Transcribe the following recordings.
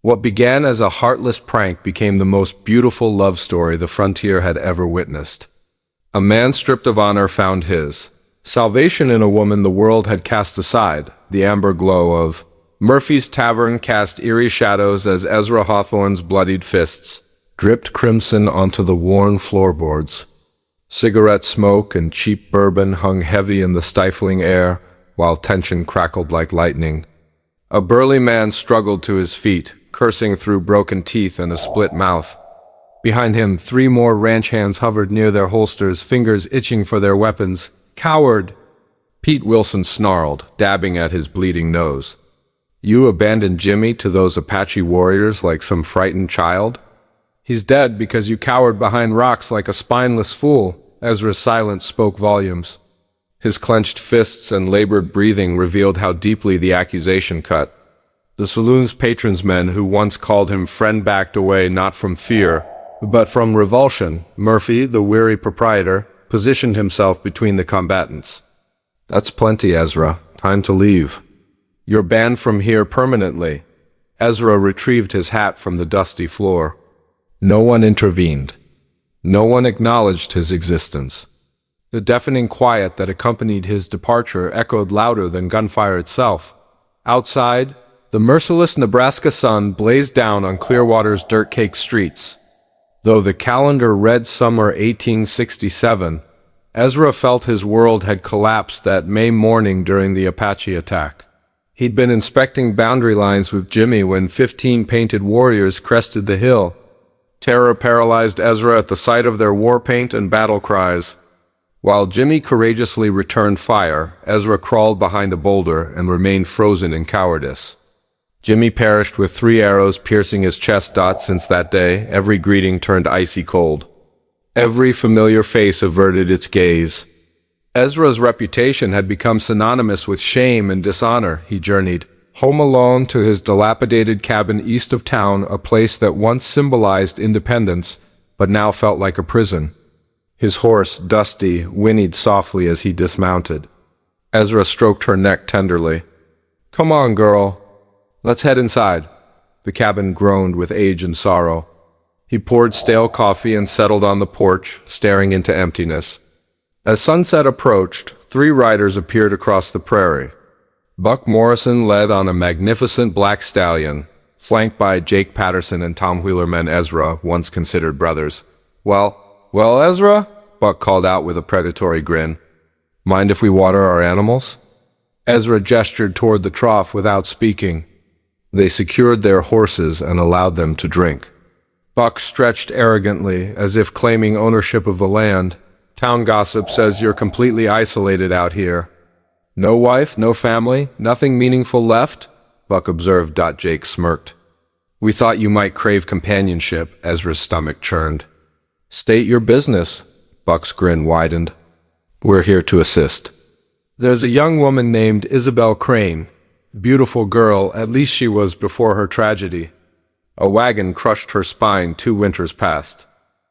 What began as a heartless prank became the most beautiful love story the frontier had ever witnessed. A man stripped of honor found his salvation in a woman the world had cast aside. The amber glow of Murphy's Tavern cast eerie shadows as Ezra Hawthorne's bloodied fists dripped crimson onto the worn floorboards. Cigarette smoke and cheap bourbon hung heavy in the stifling air, while tension crackled like lightning. A burly man struggled to his feet, cursing through broken teeth and a split mouth. Behind him, 3 more ranch hands hovered near their holsters, fingers itching for their weapons. "Coward!" Pete Wilson snarled, dabbing at his bleeding nose. "You abandoned Jimmy to those Apache warriors like some frightened child?" "He's dead because you cowered behind rocks like a spineless fool." Ezra's silence spoke volumes. His clenched fists and labored breathing revealed how deeply the accusation cut. The saloon's patronsmen who once called him friend backed away not from fear, but from revulsion. Murphy, the weary proprietor, positioned himself between the combatants. "That's plenty, Ezra. Time to leave. You're banned from here permanently." Ezra retrieved his hat from the dusty floor. No one intervened. No one acknowledged his existence. The deafening quiet that accompanied his departure echoed louder than gunfire itself. Outside, the merciless Nebraska sun blazed down on Clearwater's dirt-caked streets. Though the calendar read summer 1867, Ezra felt his world had collapsed that May morning during the Apache attack. He'd been inspecting boundary lines with Jimmy when 15 painted warriors crested the hill. Terror paralyzed Ezra at the sight of their war paint and battle cries. While Jimmy courageously returned fire, Ezra crawled behind a boulder and remained frozen in cowardice. Jimmy perished with 3 arrows piercing his chest. Since that day, every greeting turned icy cold. Every familiar face averted its gaze. Ezra's reputation had become synonymous with shame and dishonor. He journeyed home alone to his dilapidated cabin east of town, a place that once symbolized independence, but now felt like a prison. His horse, Dusty, whinnied softly as he dismounted. Ezra stroked her neck tenderly. "Come on, girl. Let's head inside." The cabin groaned with age and sorrow. He poured stale coffee and settled on the porch, staring into emptiness. As sunset approached, 3 riders appeared across the prairie. Buck Morrison led on a magnificent black stallion, flanked by Jake Patterson and Tom Wheelermen Ezra, once considered brothers. Well, Ezra?" Buck called out with a predatory grin. "Mind if we water our animals?" Ezra gestured toward the trough without speaking. They secured their horses and allowed them to drink. Buck stretched arrogantly, as if claiming ownership of the land. "Town gossip says you're completely isolated out here." "No wife, no family, nothing meaningful left?" Buck observed. Jake smirked. "We thought you might crave companionship." Ezra's stomach churned. "State your business." Buck's grin widened. "We're here to assist. There's a young woman named Isabel Crane. Beautiful girl, at least she was before her tragedy. A wagon crushed her spine 2 winters past.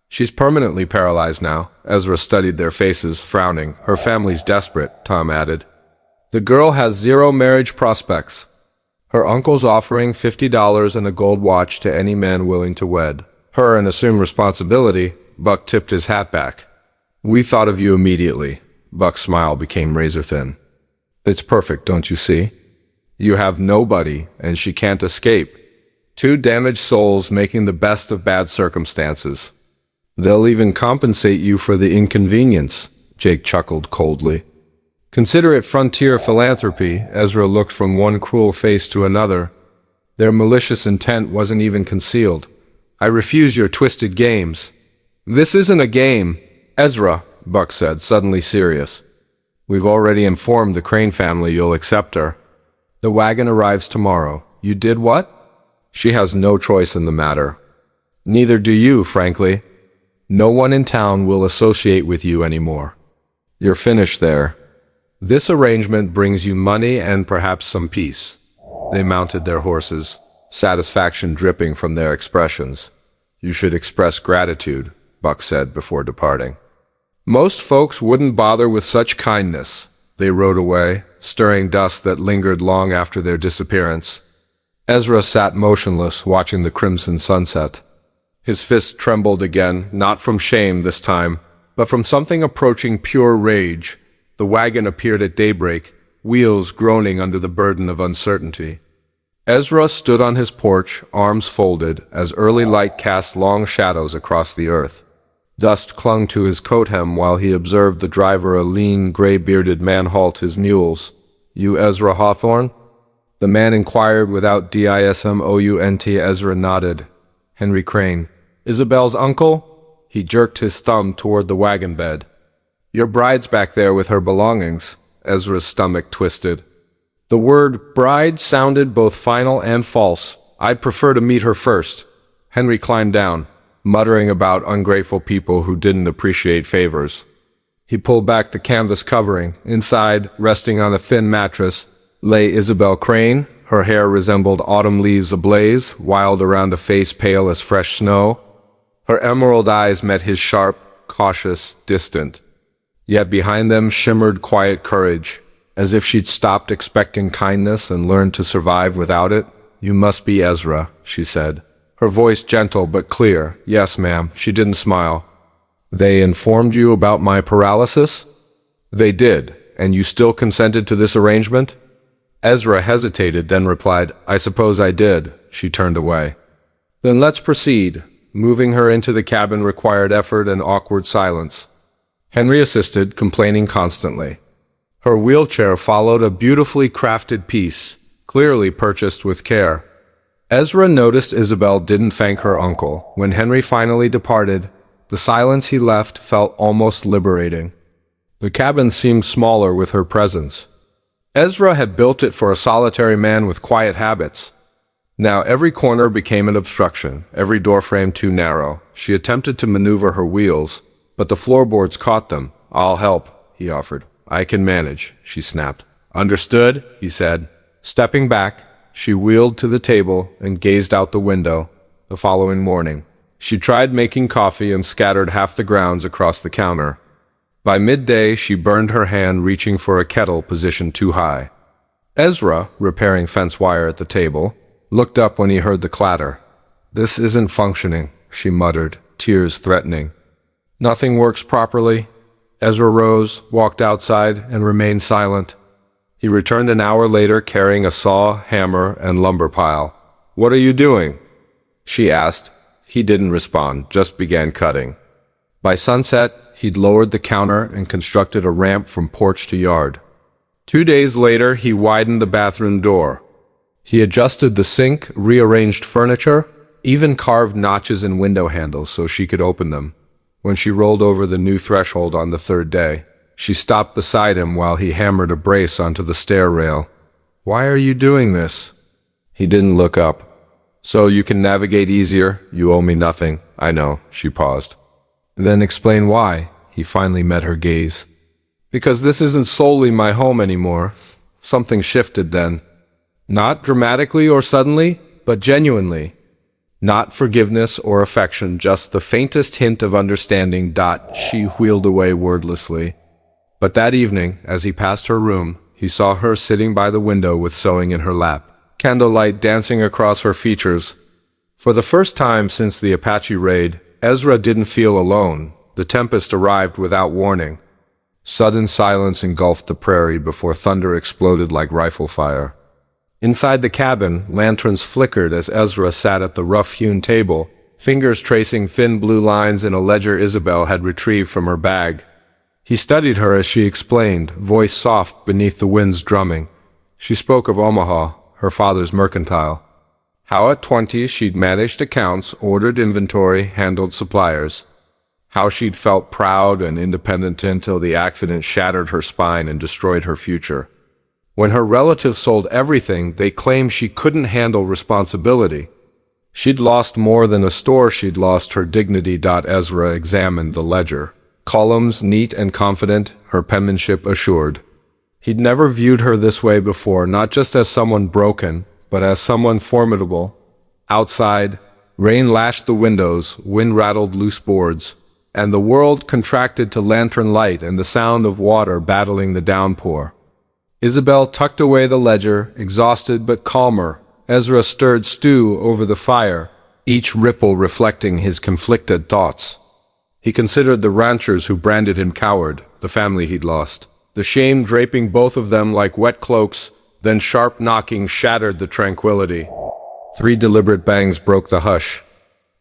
She's permanently paralyzed now." Ezra studied their faces, frowning. "Her family's desperate," Tom added. "The girl has 0 marriage prospects. Her uncle's offering $50 and a gold watch to any man willing to wed her and assume responsibility." Buck tipped his hat back. "We thought of you immediately." Buck's smile became razor-thin. "It's perfect, don't you see? You have nobody, and she can't escape. 2 damaged souls making the best of bad circumstances. They'll even compensate you for the inconvenience." Jake chuckled coldly. "Consider it frontier philanthropy." Ezra looked from one cruel face to another. Their malicious intent wasn't even concealed. "I refuse your twisted games." "This isn't a game, Ezra," Buck said, suddenly serious. "We've already informed the Crane family you'll accept her. The wagon arrives tomorrow." "You did what?" "She has no choice in the matter. Neither do you, frankly. No one in town will associate with you anymore. You're finished there. This arrangement brings you money and perhaps some peace." They mounted their horses, satisfaction dripping from their expressions. "You should express gratitude," Buck said before departing. "Most folks wouldn't bother with such kindness." They rode away, stirring dust that lingered long after their disappearance. Ezra sat motionless, watching the crimson sunset. His fists trembled again, not from shame this time, but from something approaching pure rage. The wagon appeared at daybreak, wheels groaning under the burden of uncertainty. Ezra stood on his porch, arms folded, as early light cast long shadows across the earth. Dust clung to his coat hem while he observed the driver, a lean, gray-bearded man, halt his mules. "You Ezra Hawthorne?" The man inquired without dismount. Ezra nodded. "Henry Crane." "Isabel's uncle?" He jerked his thumb toward the wagon bed. "Your bride's back there with her belongings." Ezra's stomach twisted. The word bride sounded both final and false. "I'd prefer to meet her first." Henry climbed down, muttering about ungrateful people who didn't appreciate favors. He pulled back the canvas covering. Inside, resting on a thin mattress, lay Isabel Crane. Her hair resembled autumn leaves ablaze, wild around a face pale as fresh snow. Her emerald eyes met his sharp, cautious, distant. Yet behind them shimmered quiet courage, as if she'd stopped expecting kindness and learned to survive without it. "You must be Ezra," she said, her voice gentle but clear. "Yes, ma'am." She didn't smile. "They informed you about my paralysis?" "They did. And you still consented to this arrangement?" Ezra hesitated, then replied, "I suppose I did." She turned away. "Then let's proceed." Moving her into the cabin required effort and awkward silence. Henry assisted, complaining constantly. Her wheelchair followed, a beautifully crafted piece, clearly purchased with care. Ezra noticed Isabel didn't thank her uncle. When Henry finally departed, the silence he left felt almost liberating. The cabin seemed smaller with her presence. Ezra had built it for a solitary man with quiet habits. Now every corner became an obstruction, every doorframe too narrow. She attempted to maneuver her wheels, but the floorboards caught them. "I'll help," he offered. "I can manage," she snapped. "Understood," he said. Stepping back, she wheeled to the table and gazed out the window. The following morning, she tried making coffee and scattered half the grounds across the counter. By midday, she burned her hand reaching for a kettle positioned too high. Ezra, repairing fence wire at the table, looked up when he heard the clatter. "This isn't functioning," she muttered, tears threatening. "Nothing works properly." Ezra rose, walked outside, and remained silent. He returned an hour later carrying a saw, hammer, and lumber pile. "What are you doing?" she asked. He didn't respond, just began cutting. By sunset, he'd lowered the counter and constructed a ramp from porch to yard. 2 days later, he widened the bathroom door. He adjusted the sink, rearranged furniture, even carved notches in window handles so she could open them. When she rolled over the new threshold on the third day, she stopped beside him while he hammered a brace onto the stair rail. "Why are you doing this?" He didn't look up. "So you can navigate easier. You owe me nothing." "I know." She paused. "Then explain why." He finally met her gaze. "Because this isn't solely my home anymore." Something shifted then. Not dramatically or suddenly, but genuinely. Not forgiveness or affection, just the faintest hint of understanding. She wheeled away wordlessly. But that evening, as he passed her room, he saw her sitting by the window with sewing in her lap, candlelight dancing across her features. For the first time since the Apache raid, Ezra didn't feel alone. The tempest arrived without warning. Sudden silence engulfed the prairie before thunder exploded like rifle fire. Inside the cabin, lanterns flickered as Ezra sat at the rough-hewn table, fingers tracing thin blue lines in a ledger Isabel had retrieved from her bag. He studied her as she explained, voice soft beneath the wind's drumming. She spoke of Omaha, her father's mercantile. How at 20 she'd managed accounts, ordered inventory, handled suppliers. How she'd felt proud and independent until the accident shattered her spine and destroyed her future. When her relatives sold everything, they claimed she couldn't handle responsibility. She'd lost more than a store, she'd lost her dignity. Ezra examined the ledger. Columns neat and confident, her penmanship assured. He'd never viewed her this way before, not just as someone broken, but as someone formidable. Outside, rain lashed the windows, wind rattled loose boards, and the world contracted to lantern light and the sound of water battling the downpour. Isabel tucked away the ledger, exhausted but calmer. Ezra stirred stew over the fire, each ripple reflecting his conflicted thoughts. He considered the ranchers who branded him coward, the family he'd lost. The shame draping both of them like wet cloaks, then sharp knocking shattered the tranquility. 3 deliberate bangs broke the hush.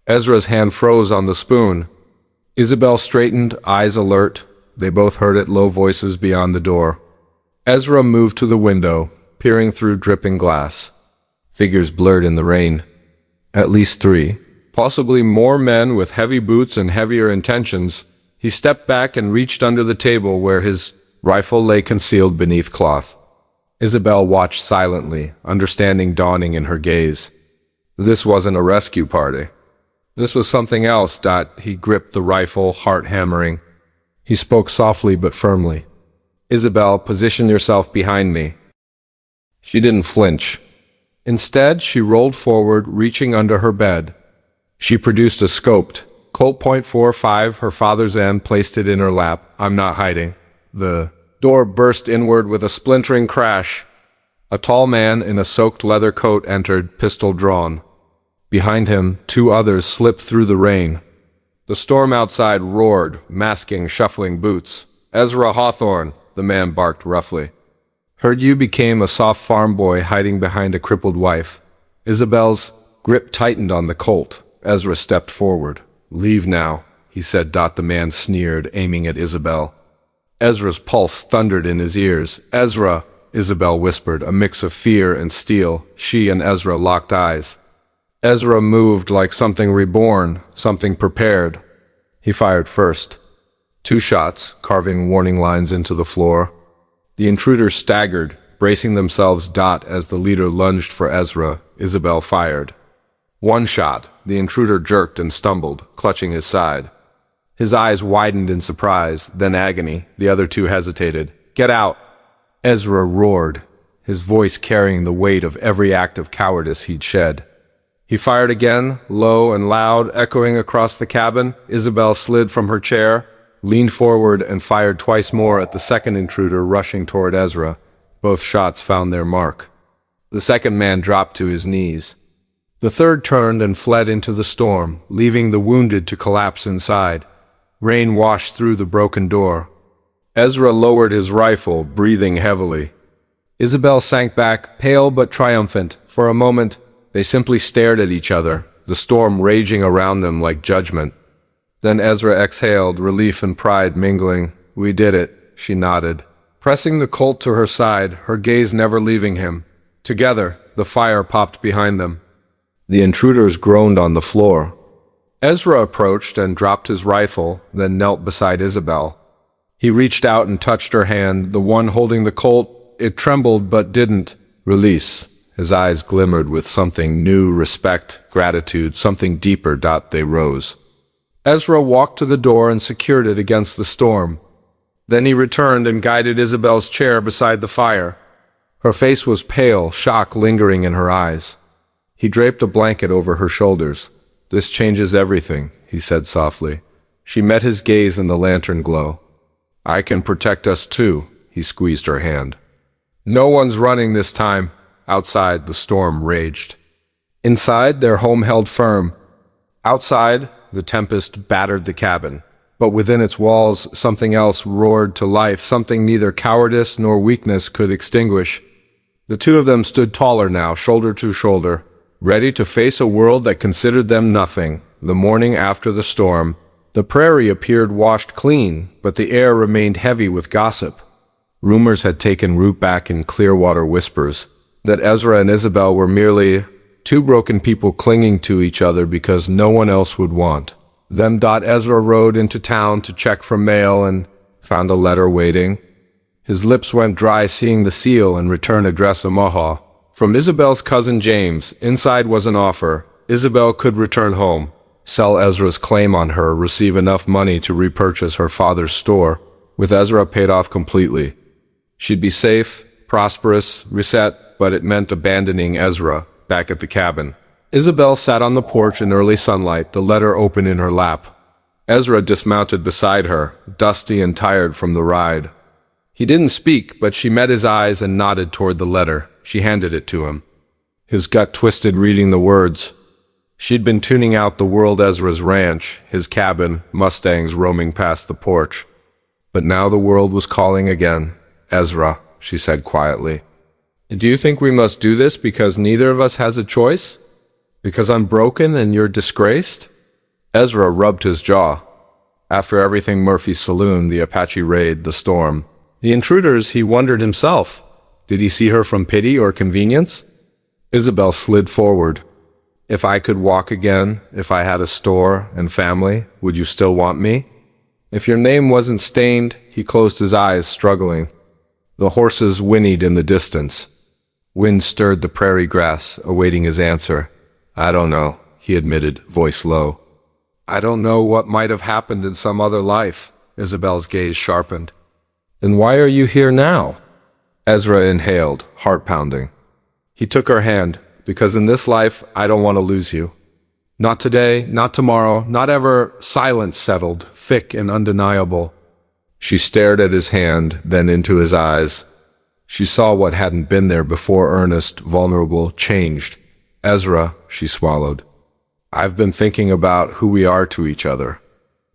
Ezra's hand froze on the spoon. Isabel straightened, eyes alert. They both heard it, low voices beyond the door. Ezra moved to the window, peering through dripping glass. Figures blurred in the rain. At least 3. Possibly more men with heavy boots and heavier intentions. He stepped back and reached under the table where his rifle lay concealed beneath cloth. Isabel watched silently, understanding dawning in her gaze. This wasn't a rescue party. This was something else. He gripped the rifle, heart hammering. He spoke softly but firmly. Isabel, position yourself behind me. She didn't flinch. Instead, she rolled forward, reaching under her bed. She produced a scoped Colt .45, her father's end, placed it in her lap. I'm not hiding. The door burst inward with a splintering crash. A tall man in a soaked leather coat entered, pistol drawn. Behind him, 2 others slipped through the rain. The storm outside roared, masking shuffling boots. Ezra Hawthorne, the man barked roughly. Heard you became a soft farm boy hiding behind a crippled wife. Isabel's grip tightened on the Colt. Ezra stepped forward. Leave now, he said. The man sneered, aiming at Isabel. Ezra's pulse thundered in his ears. Ezra, Isabel whispered, a mix of fear and steel. She and Ezra locked eyes. Ezra moved like something reborn, something prepared. He fired first. 2 shots, carving warning lines into the floor. The intruders staggered, bracing themselves. As the leader lunged for Ezra, Isabel fired. 1 shot, the intruder jerked and stumbled, clutching his side. His eyes widened in surprise, then agony. The other 2 hesitated. Get out! Ezra roared, his voice carrying the weight of every act of cowardice he'd shed. He fired again, low and loud, echoing across the cabin. Isabel slid from her chair, leaned forward, and fired twice more at the second intruder rushing toward Ezra. Both shots found their mark. The second man dropped to his knees. The third turned and fled into the storm, leaving the wounded to collapse inside. Rain washed through the broken door. Ezra lowered his rifle, breathing heavily. Isabel sank back, pale but triumphant. For a moment, they simply stared at each other, the storm raging around them like judgment. Then Ezra exhaled, relief and pride mingling. We did it, she nodded, pressing the Colt to her side, her gaze never leaving him. Together, the fire popped behind them. The intruders groaned on the floor. Ezra approached and dropped his rifle, then knelt beside Isabel. He reached out and touched her hand, the one holding the Colt. It trembled but didn't release. His eyes glimmered with something new, respect, gratitude, something deeper. They rose. Ezra walked to the door and secured it against the storm. Then he returned and guided Isabel's chair beside the fire. Her face was pale, shock lingering in her eyes. He draped a blanket over her shoulders. This changes everything, he said softly. She met his gaze in the lantern glow. I can protect us too, he squeezed her hand. No one's running this time. Outside, the storm raged. Inside, their home held firm. Outside, the tempest battered the cabin. But within its walls, something else roared to life, something neither cowardice nor weakness could extinguish. The 2 of them stood taller now, shoulder to shoulder, ready to face a world that considered them nothing. The morning after the storm, the prairie appeared washed clean, but the air remained heavy with gossip. Rumors had taken root back in Clearwater whispers, that Ezra and Isabel were merely 2 broken people clinging to each other because no one else would want them. Ezra rode into town to check for mail and found a letter waiting. His lips went dry seeing the seal and return address Omaha. From Isabel's cousin James. Inside was an offer. Isabel could return home, sell Ezra's claim on her, receive enough money to repurchase her father's store, with Ezra paid off completely. She'd be safe, prosperous, reset, but it meant abandoning Ezra back at the cabin. Isabel sat on the porch in early sunlight, the letter open in her lap. Ezra dismounted beside her, dusty and tired from the ride. He didn't speak, but she met his eyes and nodded toward the letter. She handed it to him. His gut twisted reading the words. She'd been tuning out the world Ezra's ranch, his cabin, Mustangs roaming past the porch. But now the world was calling again. Ezra, she said quietly. Do you think we must do this because neither of us has a choice? Because I'm broken and you're disgraced? Ezra rubbed his jaw. After everything Murphy's saloon, the Apache raid, the storm, the intruders, he wondered himself. Did he see her from pity or convenience? Isabel slid forward. If I could walk again, if I had a store and family, would you still want me? If your name wasn't stained, he closed his eyes, struggling. The horses whinnied in the distance. Wind stirred the prairie grass, awaiting his answer. I don't know, he admitted, voice low. I don't know what might have happened in some other life. Isabel's gaze sharpened. Then why are you here now? Ezra inhaled, heart pounding. He took her hand. Because in this life, I don't want to lose you. Not today, not tomorrow, not ever. Silence settled, thick and undeniable. She stared at his hand, then into his eyes. She saw what hadn't been there before, earnest, vulnerable, changed. Ezra, she swallowed. I've been thinking about who we are to each other.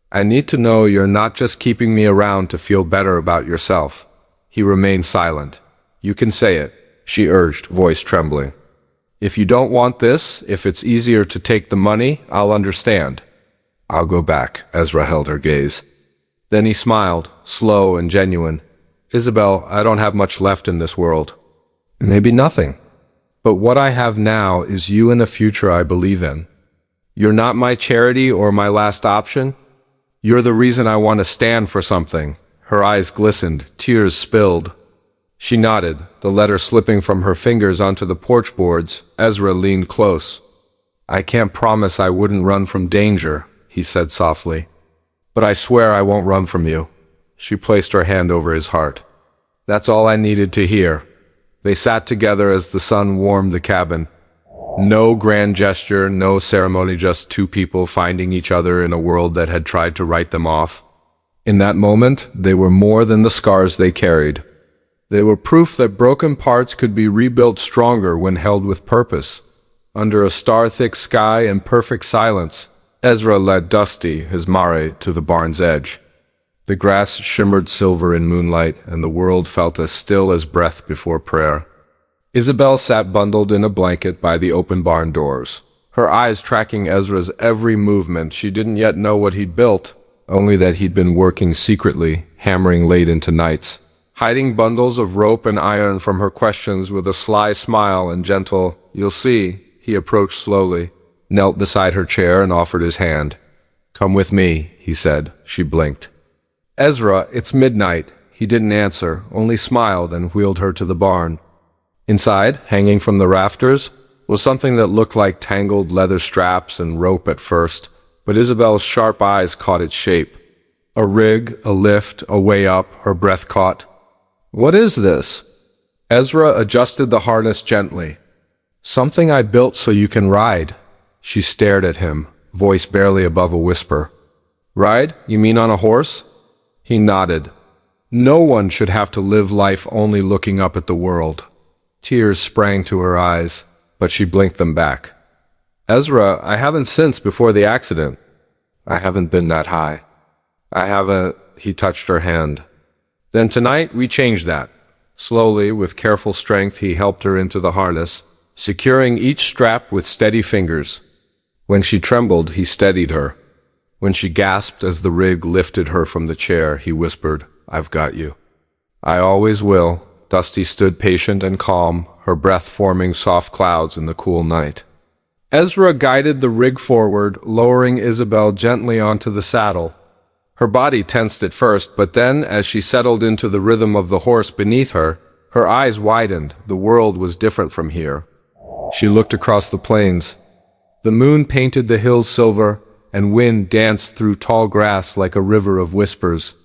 I need to know you're not just keeping me around to feel better about yourself. He remained silent. You can say it, she urged, voice trembling. If you don't want this, if it's easier to take the money, I'll understand. I'll go back, Ezra held her gaze. Then he smiled, slow and genuine. Isabel, I don't have much left in this world. Maybe nothing. But what I have now is you and a future I believe in. You're not my charity or my last option. You're the reason I want to stand for something. Her eyes glistened, tears spilled. She nodded, the letter slipping from her fingers onto the porch boards. Ezra leaned close. I can't promise I wouldn't run from danger, he said softly. But I swear I won't run from you. She placed her hand over his heart. That's all I needed to hear. They sat together as the sun warmed the cabin. No grand gesture, no ceremony, just two people finding each other in a world that had tried to write them off. In that moment, they were more than the scars they carried. They were proof that broken parts could be rebuilt stronger when held with purpose. Under a star-thick sky and perfect silence, Ezra led Dusty, his mare, to the barn's edge. The grass shimmered silver in moonlight, and the world felt as still as breath before prayer. Isabel sat bundled in a blanket by the open barn doors, her eyes tracking Ezra's every movement. She didn't yet know what he'd built, only that he'd been working secretly, hammering late into nights. Hiding bundles of rope and iron from her questions with a sly smile and gentle, "You'll see," he approached slowly, knelt beside her chair and offered his hand. "Come with me," he said. She blinked. "Ezra, it's midnight." He didn't answer, only smiled and wheeled her to the barn. Inside, hanging from the rafters, was something that looked like tangled leather straps and rope at first, but Isabel's sharp eyes caught its shape. A rig, a lift, a way up, her breath caught. What is this? Ezra adjusted the harness gently. Something I built so you can ride. She stared at him, voice barely above a whisper. Ride? You mean on a horse? He nodded. No one should have to live life only looking up at the world. Tears sprang to her eyes, but she blinked them back. Ezra, I haven't since before the accident. I haven't been that high. I haven't, he touched her hand. Then tonight we changed that. Slowly, with careful strength, he helped her into the harness, securing each strap with steady fingers. When she trembled, he steadied her. When she gasped as the rig lifted her from the chair, he whispered, I've got you. I always will. Dusty stood patient and calm, her breath forming soft clouds in the cool night. Ezra guided the rig forward, lowering Isabel gently onto the saddle. Her body tensed at first, but then, as she settled into the rhythm of the horse beneath her, her eyes widened. The world was different from here. She looked across the plains. The moon painted the hills silver, and wind danced through tall grass like a river of whispers.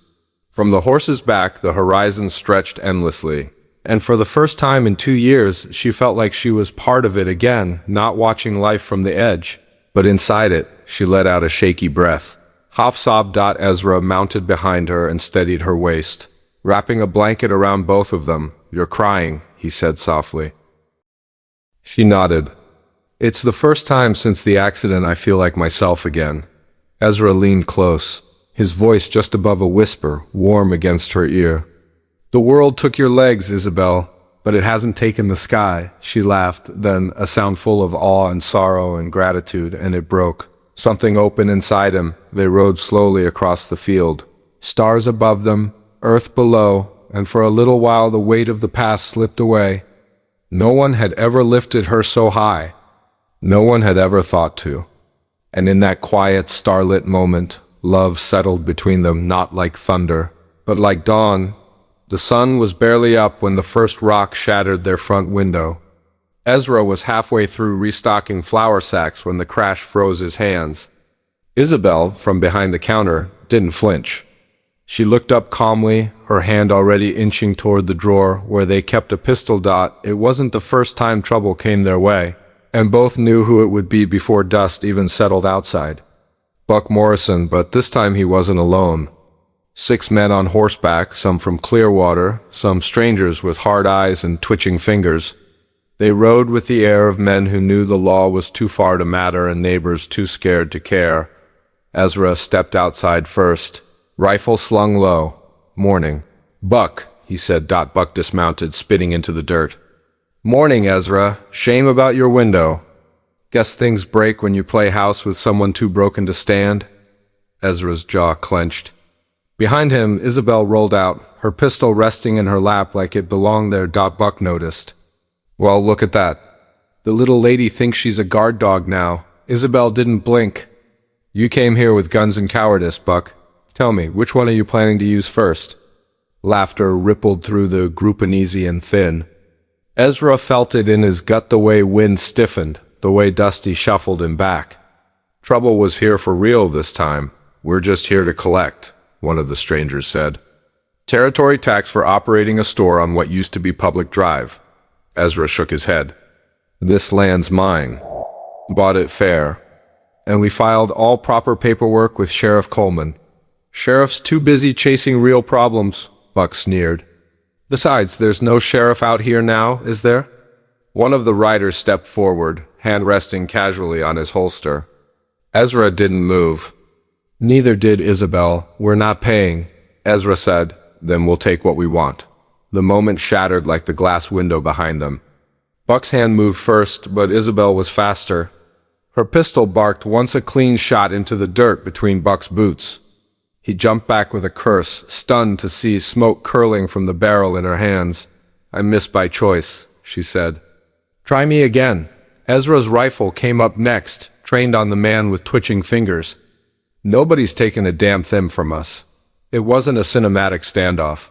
From the horse's back, the horizon stretched endlessly, and for the first time in 2 years, she felt like she was part of it again, not watching life from the edge. But inside it, she let out a shaky breath. Half-sobbed Ezra mounted behind her and steadied her waist, wrapping a blanket around both of them. You're crying, he said softly. She nodded. It's the first time since the accident I feel like myself again. Ezra leaned close, his voice just above a whisper, warm against her ear. The world took your legs, Isabel, but it hasn't taken the sky, she laughed, then a sound full of awe and sorrow and gratitude, and it broke. Something opened inside him. They rode slowly across the field. Stars above them, earth below, and for a little while the weight of the past slipped away. No one had ever lifted her so high. No one had ever thought to. And in that quiet, starlit moment, love settled between them, not like thunder, but like dawn. The sun was barely up when the first rock shattered their front window. Ezra was halfway through restocking flour sacks when the crash froze his hands. Isabel, from behind the counter, didn't flinch. She looked up calmly, her hand already inching toward the drawer where they kept a pistol. It wasn't the first time trouble came their way, and both knew who it would be before dust even settled outside. Buck Morrison, but this time he wasn't alone. 6 men on horseback, some from Clearwater, some strangers with hard eyes and twitching fingers. They rode with the air of men who knew the law was too far to matter and neighbors too scared to care. Ezra stepped outside first, rifle slung low. Morning. Buck, he said. Buck dismounted, spitting into the dirt. Morning, Ezra. Shame about your window. Guess things break when you play house with someone too broken to stand? Ezra's jaw clenched. Behind him, Isabel rolled out, her pistol resting in her lap like it belonged there. Buck noticed. Well, look at that. The little lady thinks she's a guard dog now. Isabel didn't blink. You came here with guns and cowardice, Buck. Tell me, which one are you planning to use first? Laughter rippled through the group, uneasy and thin. Ezra felt it in his gut, the way wind stiffened, the way Dusty shuffled him back. Trouble was here for real this time. We're just here to collect, one of the strangers said. Territory tax for operating a store on what used to be public drive. Ezra shook his head. This land's mine. Bought it fair. And we filed all proper paperwork with Sheriff Coleman. Sheriff's too busy chasing real problems, Buck sneered. Besides, there's no sheriff out here now, is there? One of the riders stepped forward, hand resting casually on his holster. Ezra didn't move. Neither did Isabel. We're not paying, Ezra said. Then we'll take what we want. The moment shattered like the glass window behind them. Buck's hand moved first, but Isabel was faster. Her pistol barked once, a clean shot into the dirt between Buck's boots. He jumped back with a curse, stunned to see smoke curling from the barrel in her hands. I missed by choice, she said. Try me again. Ezra's rifle came up next, trained on the man with twitching fingers. Nobody's taken a damn thing from us. It wasn't a cinematic standoff.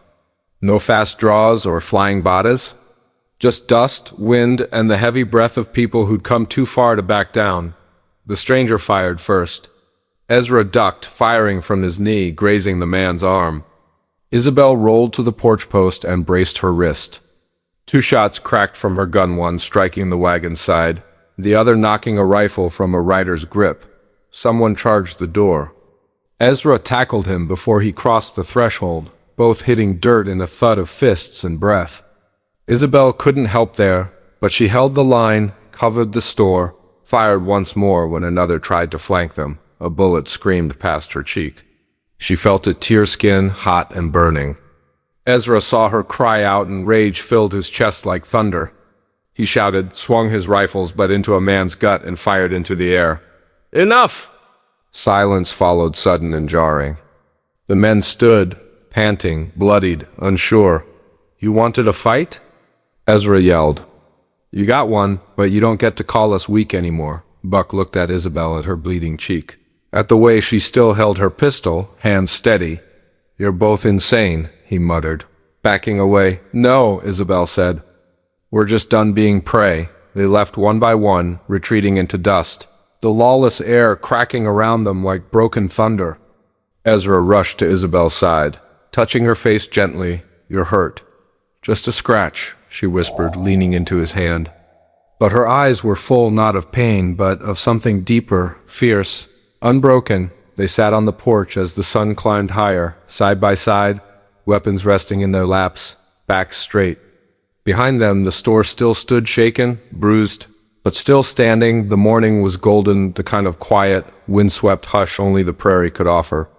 No fast draws or flying badas. Just dust, wind, and the heavy breath of people who'd come too far to back down. The stranger fired first. Ezra ducked, firing from his knee, grazing the man's arm. Isabel rolled to the porch post and braced her wrist. 2 shots cracked from her gun, one striking the wagon's side, the other knocking a rifle from a rider's grip. Someone charged the door. Ezra tackled him before he crossed the threshold, both hitting dirt in a thud of fists and breath. Isabel couldn't help there, but she held the line, covered the store, fired once more when another tried to flank them. A bullet screamed past her cheek. She felt it, tear-skin, hot and burning. Ezra saw her cry out, and rage filled his chest like thunder. He shouted, swung his rifles but into a man's gut, and fired into the air. Enough! Silence followed, sudden and jarring. The men stood, panting, bloodied, unsure. You wanted a fight? Ezra yelled. You got one, but you don't get to call us weak anymore. Buck looked at Isabel, at her bleeding cheek, at the way she still held her pistol, hands steady. You're both insane, he muttered, backing away. No, Isabel said. We're just done being prey. They left one by one, retreating into dust, the lawless air cracking around them like broken thunder. Ezra rushed to Isabel's side, touching her face gently. You're hurt. Just a scratch, she whispered, leaning into his hand. But her eyes were full, not of pain, but of something deeper, fierce, unbroken. They sat on the porch as the sun climbed higher, side by side, weapons resting in their laps, backs straight. Behind them, the store still stood shaken, bruised, but still standing. The morning was golden, the kind of quiet, windswept hush only the prairie could offer.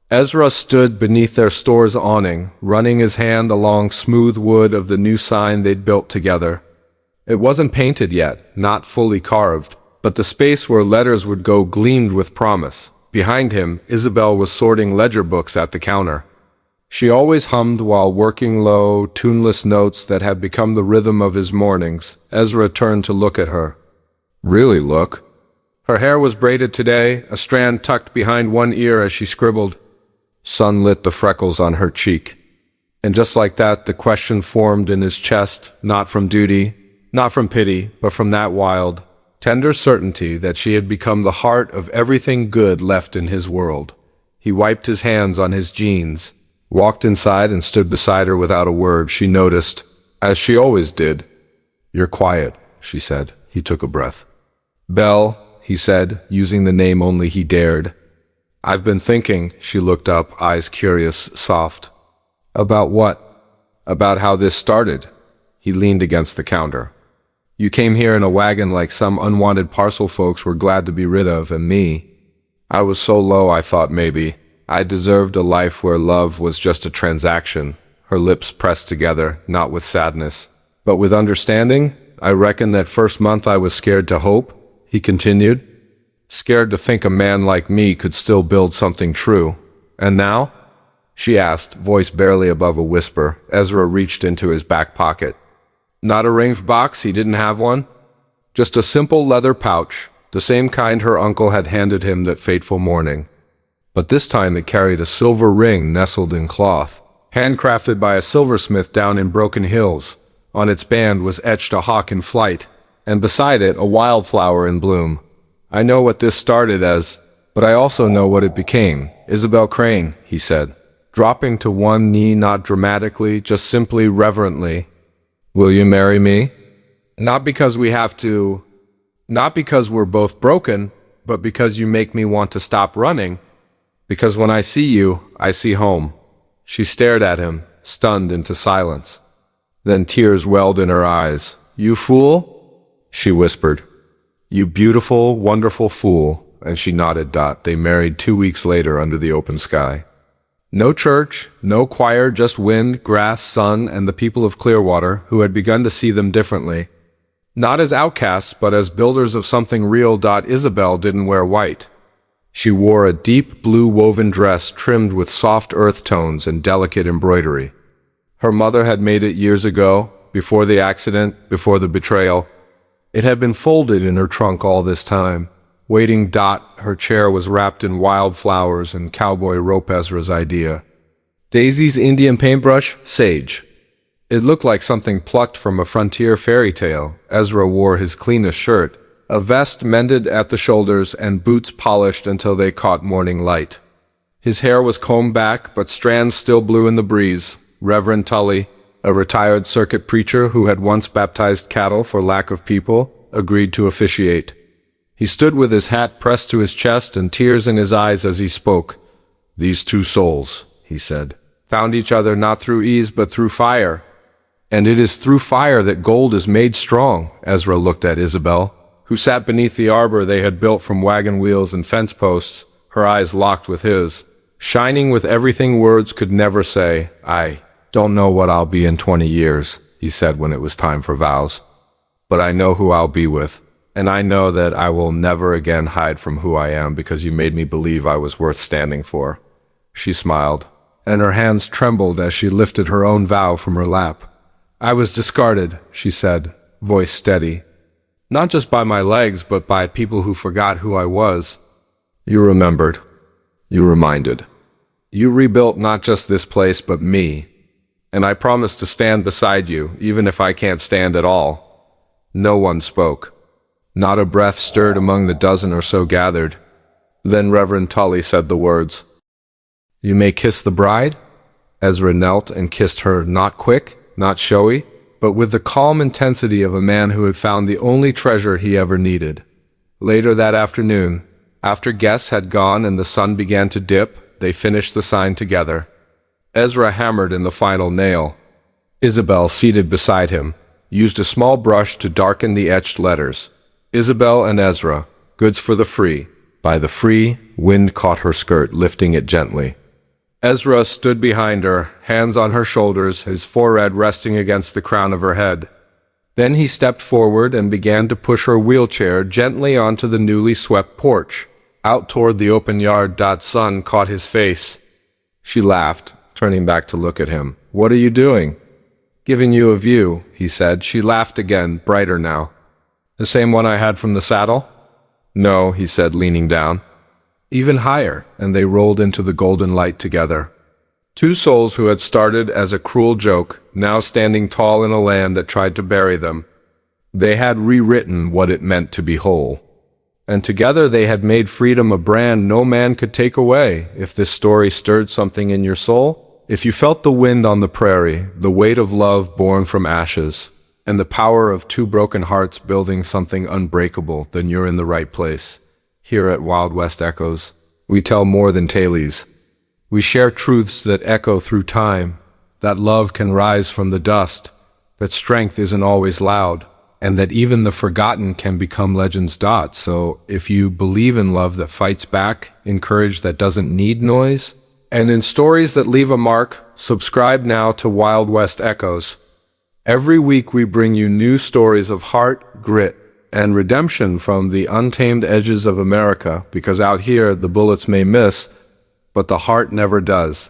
Ezra stood beneath their store's awning, running his hand along smooth wood of the new sign they'd built together. It wasn't painted yet, not fully carved, but the space where letters would go gleamed with promise. Behind him, Isabel was sorting ledger books at the counter. She always hummed while working low, tuneless notes that had become the rhythm of his mornings. Ezra turned to look at her. Really look. Her hair was braided today, a strand tucked behind one ear as she scribbled. Sun lit the freckles on her cheek. And just like that, the question formed in his chest, not from duty, not from pity, but from that wild, tender certainty that she had become the heart of everything good left in his world. He wiped his hands on his jeans, walked inside and stood beside her without a word. She noticed, as she always did. "You're quiet," she said. He took a breath. "Belle," he said, using the name only he dared. "I've been thinking," she looked up, eyes curious, soft. "About what?" "About how this started." He leaned against the counter. "You came here in a wagon like some unwanted parcel folks were glad to be rid of, and me. I was so low I thought maybe I deserved a life where love was just a transaction." Her lips pressed together, not with sadness, but with understanding. "I reckon that first month I was scared to hope," he continued. "Scared to think a man like me could still build something true. And now?" she asked, voice barely above a whisper. Ezra reached into his back pocket. Not a ringed box, he didn't have one. Just a simple leather pouch, the same kind her uncle had handed him that fateful morning. But this time it carried a silver ring nestled in cloth, handcrafted by a silversmith down in Broken Hills. On its band was etched a hawk in flight, and beside it a wildflower in bloom. "I know what this started as, but I also know what it became. Isabel Crane," he said, dropping to one knee, not dramatically, just simply reverently. "Will you marry me? Not because we have to, not because we're both broken, but because you make me want to stop running. Because when I see you, I see home." She stared at him, stunned into silence. Then tears welled in her eyes. "You fool," she whispered. "You beautiful, wonderful fool." And she nodded. They married 2 weeks later under the open sky. No church, no choir, just wind, grass, sun, and the people of Clearwater, who had begun to see them differently. Not as outcasts, but as builders of something real. Isabel didn't wear white. She wore a deep blue woven dress trimmed with soft earth tones and delicate embroidery. Her mother had made it years ago, before the accident, before the betrayal. It had been folded in her trunk all this time, waiting. Her chair was wrapped in wildflowers and cowboy rope. Ezra's idea. Daisy's Indian paintbrush, sage. It looked like something plucked from a frontier fairy tale. Ezra wore his cleanest shirt, a vest mended at the shoulders and boots polished until they caught morning light. His hair was combed back, but strands still blew in the breeze. Reverend Tully, a retired circuit preacher who had once baptized cattle for lack of people, agreed to officiate. He stood with his hat pressed to his chest and tears in his eyes as he spoke. "These two souls," he said, "found each other not through ease but through fire. And it is through fire that gold is made strong." Ezra looked at Isabel, who sat beneath the arbor they had built from wagon wheels and fence posts, her eyes locked with his, shining with everything words could never say. "I don't know what I'll be in 20 years, he said when it was time for vows. "But I know who I'll be with, and I know that I will never again hide from who I am because you made me believe I was worth standing for." She smiled, and her hands trembled as she lifted her own vow from her lap. "I was discarded," she said, voice steady. "Not just by my legs, but by people who forgot who I was. You remembered. You reminded. You rebuilt not just this place, but me. And I promise to stand beside you, even if I can't stand at all." No one spoke. Not a breath stirred among the dozen or so gathered. Then Reverend Tully said the words. "You may kiss the bride?" Ezra knelt and kissed her, not quick, not showy, but with the calm intensity of a man who had found the only treasure he ever needed. Later that afternoon, after guests had gone and the sun began to dip, they finished the sign together. Ezra hammered in the final nail. Isabel, seated beside him, used a small brush to darken the etched letters. Isabel and Ezra, goods for the free. By the free, wind caught her skirt, lifting it gently. Ezra stood behind her, hands on her shoulders, his forehead resting against the crown of her head. Then he stepped forward and began to push her wheelchair gently onto the newly swept porch. Out toward the open yard, sun caught his face. She laughed, turning back to look at him. "What are you doing?" "Giving you a view," he said. She laughed again, brighter now. "The same one I had from the saddle?" "No," he said, leaning down. Even higher, and they rolled into the golden light together. Two souls who had started as a cruel joke, now standing tall in a land that tried to bury them. They had rewritten what it meant to be whole. And together they had made freedom a brand no man could take away. If this story stirred something in your soul, if you felt the wind on the prairie, the weight of love born from ashes, and the power of two broken hearts building something unbreakable, then you're in the right place. Here at Wild West Echoes, we tell more than tales. We share truths that echo through time, that love can rise from the dust, that strength isn't always loud, and that even the forgotten can become legends. So if you believe in love that fights back, in courage that doesn't need noise, and in stories that leave a mark, subscribe now to Wild West Echoes. Every week we bring you new stories of heart, grit, and redemption from the untamed edges of America, because out here the bullets may miss, but the heart never does.